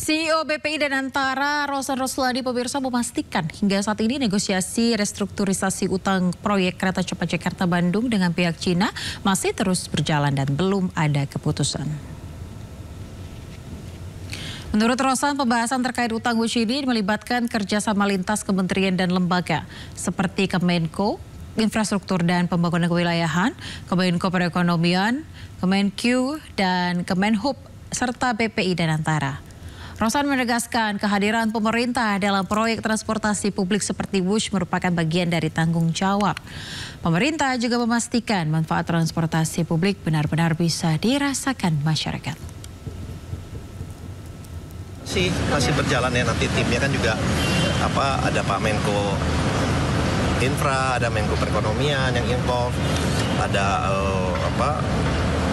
CEO BPI dan Antara Rosan Roslani pemirsa memastikan hingga saat ini negosiasi restrukturisasi utang proyek kereta cepat Jakarta-Bandung dengan pihak Cina masih terus berjalan dan belum ada keputusan. Menurut Rosan, pembahasan terkait utang WUSH ini melibatkan kerjasama lintas kementerian dan lembaga seperti Kemenko, Infrastruktur dan Pembangunan Kewilayahan, Kemenko Perekonomian, Kemenq, dan Kemenhub, serta BPI dan Antara. Rosan menegaskan kehadiran pemerintah dalam proyek transportasi publik seperti WUSH merupakan bagian dari tanggung jawab. Pemerintah juga memastikan manfaat transportasi publik benar-benar bisa dirasakan masyarakat. Masih berjalan ya, nanti timnya kan juga ada Pak Menko Infra, ada Menko Perekonomian yang involved, ada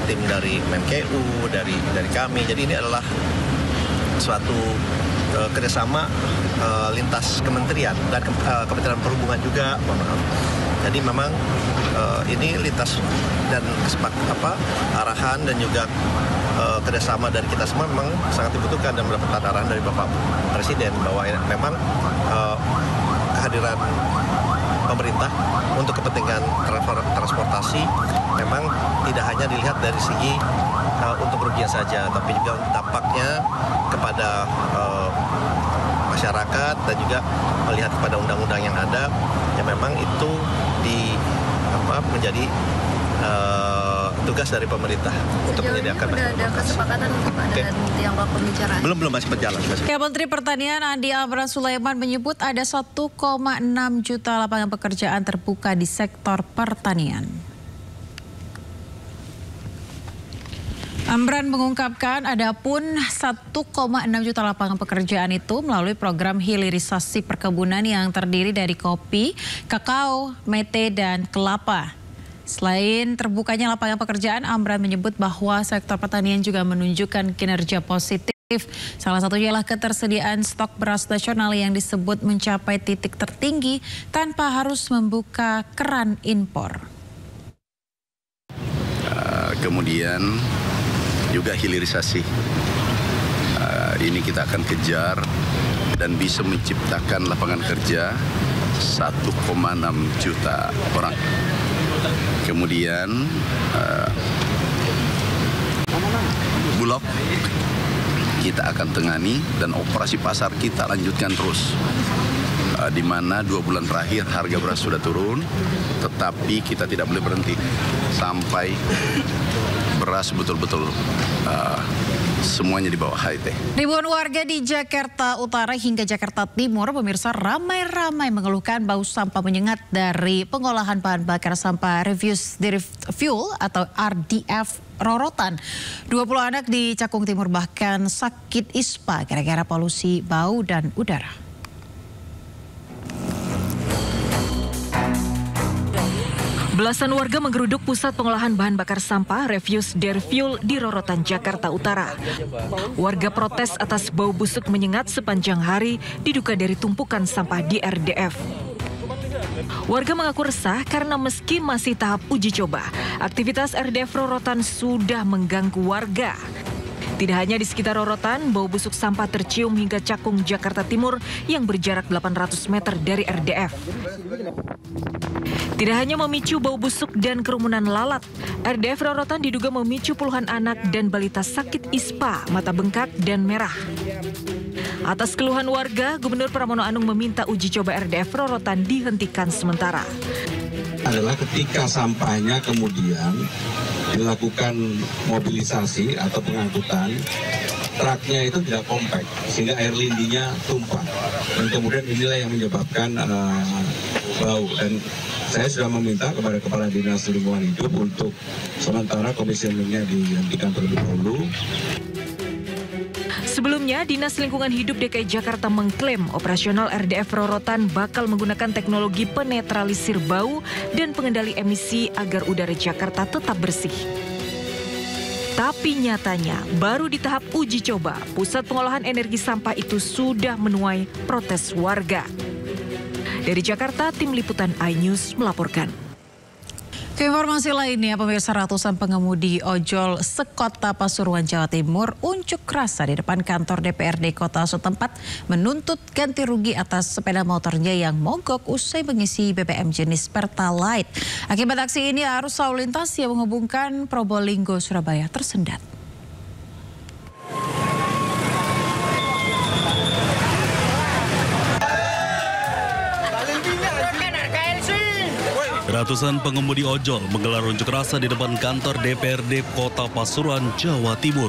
tim dari Menku, dari kami. Jadi ini adalah suatu kerjasama lintas kementerian dan Kementerian Perhubungan juga, Jadi memang ini lintas dan arahan dan juga kerjasama dari kita semua memang sangat dibutuhkan dan mendapat arahan dari Bapak Presiden bahwa memang kehadiran pemerintah untuk kepentingan transportasi memang tidak hanya dilihat dari segi untuk kerugian saja, tapi juga dampaknya kepada masyarakat dan juga melihat kepada undang-undang yang ada, yang memang itu menjadi tugas dari pemerintah untuk menyediakan. Sudah ada kesepakatan untuk ada Tiongkok pembicaraan? Belum masih berjalan. Ya, Menteri Pertanian Andi Amran Sulaiman menyebut ada 1,6 juta lapangan pekerjaan terbuka di sektor pertanian. Amran mengungkapkan adapun 1,6 juta lapangan pekerjaan itu melalui program hilirisasi perkebunan yang terdiri dari kopi, kakao, mete, dan kelapa. Selain terbukanya lapangan pekerjaan, Amran menyebut bahwa sektor pertanian juga menunjukkan kinerja positif. Salah satunya adalah ketersediaan stok beras nasional yang disebut mencapai titik tertinggi tanpa harus membuka keran impor. Kemudian juga hilirisasi. Ini kita akan kejar dan bisa menciptakan lapangan kerja 1,6 juta orang. Kemudian Bulog kita akan tengani dan operasi pasar kita lanjutkan terus. Di mana 2 bulan terakhir harga beras sudah turun, tetapi kita tidak boleh berhenti sampai beras betul-betul semuanya di bawah HIT. Ribuan warga di Jakarta Utara hingga Jakarta Timur, pemirsa, ramai-ramai mengeluhkan bau sampah menyengat dari pengolahan bahan bakar sampah Refuse Derived Fuel atau RDF Rorotan. 20 anak di Cakung Timur bahkan sakit ispa gara-gara polusi bau dan udara. Belasan warga menggeruduk pusat pengolahan bahan bakar sampah Refuse Derived Fuel di Rorotan, Jakarta Utara. Warga protes atas bau busuk menyengat sepanjang hari diduga dari tumpukan sampah di RDF. Warga mengaku resah karena meski masih tahap uji coba, aktivitas RDF Rorotan sudah mengganggu warga. Tidak hanya di sekitar Rorotan, bau busuk sampah tercium hingga Cakung, Jakarta Timur yang berjarak 800 meter dari RDF. Tidak hanya memicu bau busuk dan kerumunan lalat, RDF Rorotan diduga memicu puluhan anak dan balita sakit ispa, mata bengkak, dan merah. Atas keluhan warga, Gubernur Pramono Anung meminta uji coba RDF Rorotan dihentikan sementara. Adalah ketika sampahnya kemudian dilakukan mobilisasi atau pengangkutan, truknya itu tidak kompak sehingga air lindinya tumpah dan kemudian inilah yang menyebabkan bau. Dan saya sudah meminta kepada Kepala Dinas Lingkungan Hidup untuk sementara komisionernya dihentikan terlebih dahulu. Sebelumnya, Dinas Lingkungan Hidup DKI Jakarta mengklaim operasional RDF Rorotan bakal menggunakan teknologi penetralisir bau dan pengendali emisi agar udara Jakarta tetap bersih. Tapi nyatanya, baru di tahap uji coba, pusat pengolahan energi sampah itu sudah menuai protes warga. Dari Jakarta, Tim Liputan iNews melaporkan. Keinformasi lainnya, pemirsa, ratusan pengemudi ojol sekota Pasuruan, Jawa Timur unjuk rasa di depan kantor DPRD kota setempat menuntut ganti rugi atas sepeda motornya yang mogok usai mengisi BBM jenis Pertalite. Akibat aksi ini, arus lalu lintas yang menghubungkan Probolinggo Surabaya tersendat. Ratusan pengemudi ojol menggelar unjuk rasa di depan kantor DPRD Kota Pasuruan, Jawa Timur.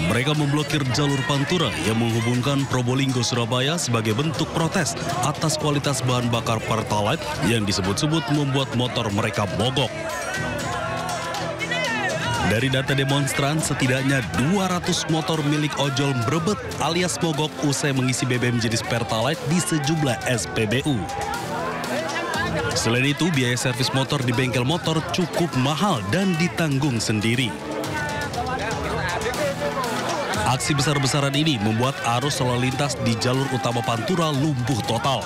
Mereka memblokir jalur Pantura yang menghubungkan Probolinggo Surabaya sebagai bentuk protes atas kualitas bahan bakar Pertalite yang disebut-sebut membuat motor mereka mogok. Dari data demonstran, setidaknya 200 motor milik ojol berebet alias mogok usai mengisi BBM jenis Pertalite di sejumlah SPBU. Selain itu, biaya servis motor di bengkel motor cukup mahal dan ditanggung sendiri. Aksi besar-besaran ini membuat arus lalu lintas di jalur utama Pantura lumpuh total.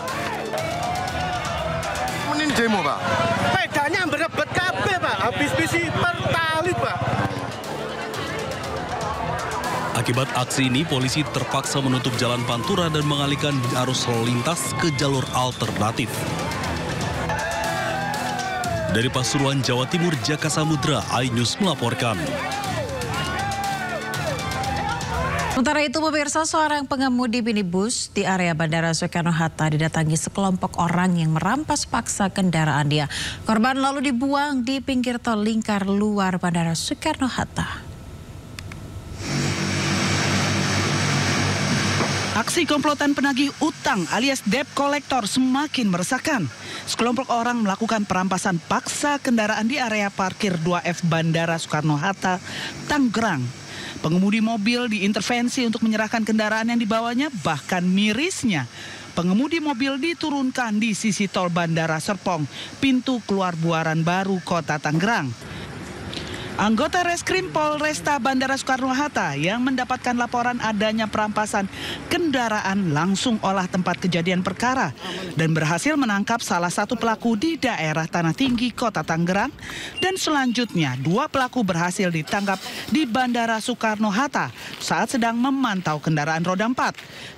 Menin demo, Pak. Pedanya berebet kabeh, Pak. Habis bisi Pertalite, Pak. Akibat aksi ini, polisi terpaksa menutup jalan Pantura dan mengalihkan arus lalu lintas ke jalur alternatif. Dari Pasuruan, Jawa Timur, Jaka Samudra, iNews melaporkan. Sementara itu, pemirsa, seorang pengemudi minibus di area Bandara Soekarno-Hatta didatangi sekelompok orang yang merampas paksa kendaraan dia. Korban lalu dibuang di pinggir tol lingkar luar Bandara Soekarno-Hatta. Aksi komplotan penagih utang alias debt collector semakin meresahkan. Sekelompok orang melakukan perampasan paksa kendaraan di area parkir 2F Bandara Soekarno-Hatta, Tangerang. Pengemudi mobil diintervensi untuk menyerahkan kendaraan yang dibawanya, bahkan mirisnya pengemudi mobil diturunkan di sisi tol Bandara Serpong, pintu keluar Buaran Baru, Kota Tangerang. Anggota Reskrim Polresta Bandara Soekarno-Hatta yang mendapatkan laporan adanya perampasan kendaraan langsung olah tempat kejadian perkara dan berhasil menangkap salah satu pelaku di daerah Tanah Tinggi, Kota Tangerang, dan selanjutnya 2 pelaku berhasil ditangkap di Bandara Soekarno-Hatta saat sedang memantau kendaraan roda 4.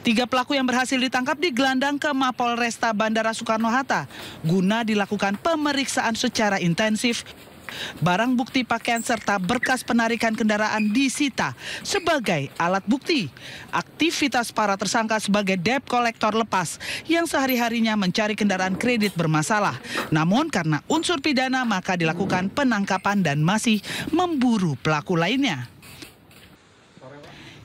3 pelaku yang berhasil ditangkap digelandang ke Mapolresta Bandara Soekarno-Hatta guna dilakukan pemeriksaan secara intensif. Barang bukti pakaian serta berkas penarikan kendaraan disita sebagai alat bukti. Aktivitas para tersangka sebagai debt collector lepas yang sehari-harinya mencari kendaraan kredit bermasalah. Namun karena unsur pidana maka dilakukan penangkapan dan masih memburu pelaku lainnya.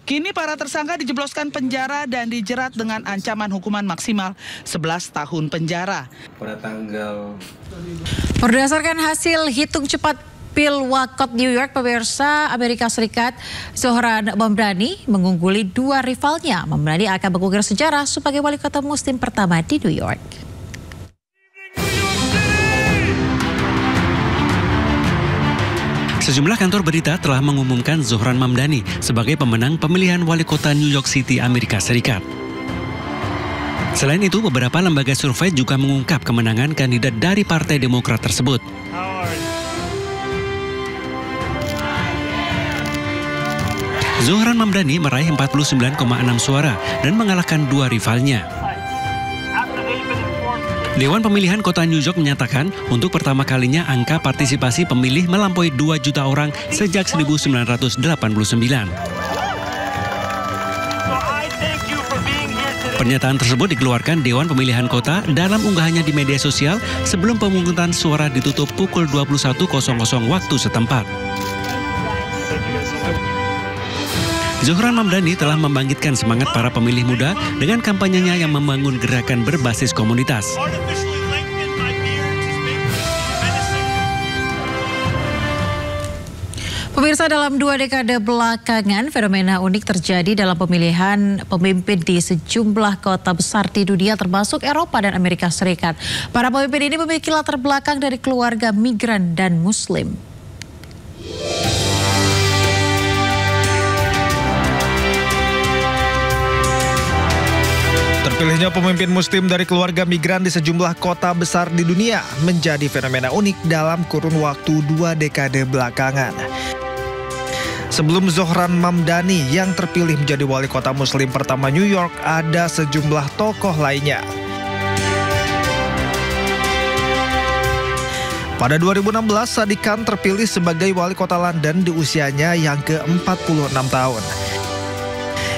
Kini para tersangka dijebloskan penjara dan dijerat dengan ancaman hukuman maksimal 11 tahun penjara. Berdasarkan hasil hitung cepat Pilwakot New York, pemirsa, Amerika Serikat, Zohran Mamdani mengungguli 2 rivalnya. Mamdani akan mengukir sejarah sebagai wali kota muslim pertama di New York. Sejumlah kantor berita telah mengumumkan Zohran Mamdani sebagai pemenang pemilihan wali kota New York City, Amerika Serikat. Selain itu, beberapa lembaga survei juga mengungkap kemenangan kandidat dari Partai Demokrat tersebut. Zohran Mamdani meraih 49,6 suara dan mengalahkan 2 rivalnya. Dewan Pemilihan Kota New York menyatakan untuk pertama kalinya angka partisipasi pemilih melampaui 2 juta orang sejak 1989. Pernyataan tersebut dikeluarkan Dewan Pemilihan Kota dalam unggahannya di media sosial sebelum pemungutan suara ditutup pukul 21.00 waktu setempat. Zohran Mamdani telah membangkitkan semangat para pemilih muda dengan kampanyenya yang membangun gerakan berbasis komunitas. Pemirsa, dalam 2 dekade belakangan, fenomena unik terjadi dalam pemilihan pemimpin di sejumlah kota besar di dunia termasuk Eropa dan Amerika Serikat. Para pemimpin ini memiliki latar belakang dari keluarga migran dan Muslim. Terpilihnya pemimpin muslim dari keluarga migran di sejumlah kota besar di dunia menjadi fenomena unik dalam kurun waktu 2 dekade belakangan. Sebelum Zohran Mamdani yang terpilih menjadi wali kota muslim pertama New York, ada sejumlah tokoh lainnya. Pada 2016, Sadiq Khan terpilih sebagai wali kota London di usianya yang ke-46 tahun.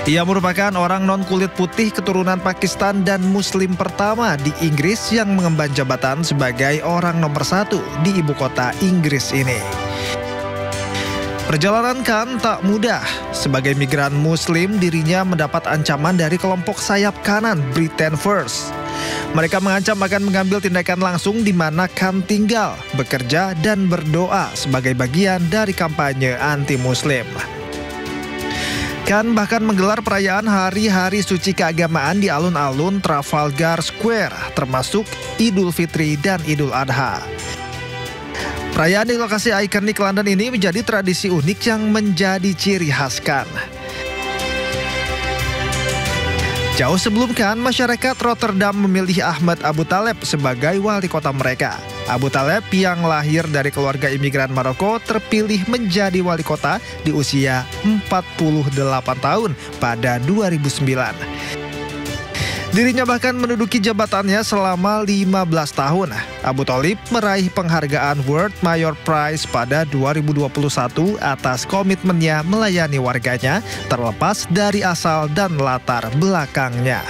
Ia merupakan orang non-kulit putih keturunan Pakistan dan Muslim pertama di Inggris yang mengemban jabatan sebagai orang nomor 1 di ibu kota Inggris ini. Perjalanan Khan tak mudah. Sebagai migran Muslim, dirinya mendapat ancaman dari kelompok sayap kanan Britain First. Mereka mengancam akan mengambil tindakan langsung di mana Khan tinggal, bekerja, dan berdoa sebagai bagian dari kampanye anti-Muslim. Khan bahkan menggelar perayaan hari-hari suci keagamaan di alun-alun Trafalgar Square, termasuk Idul Fitri dan Idul Adha. Perayaan di lokasi ikonik London ini menjadi tradisi unik yang menjadi ciri khas Khan. Jauh sebelum Khan, masyarakat Rotterdam memilih Ahmad Abu Taleb sebagai wali kota mereka. Abu Taleb yang lahir dari keluarga imigran Maroko terpilih menjadi wali kota di usia 48 tahun pada 2009. Dirinya bahkan menduduki jabatannya selama 15 tahun. Abu Talib meraih penghargaan World Mayor Prize pada 2021 atas komitmennya melayani warganya terlepas dari asal dan latar belakangnya.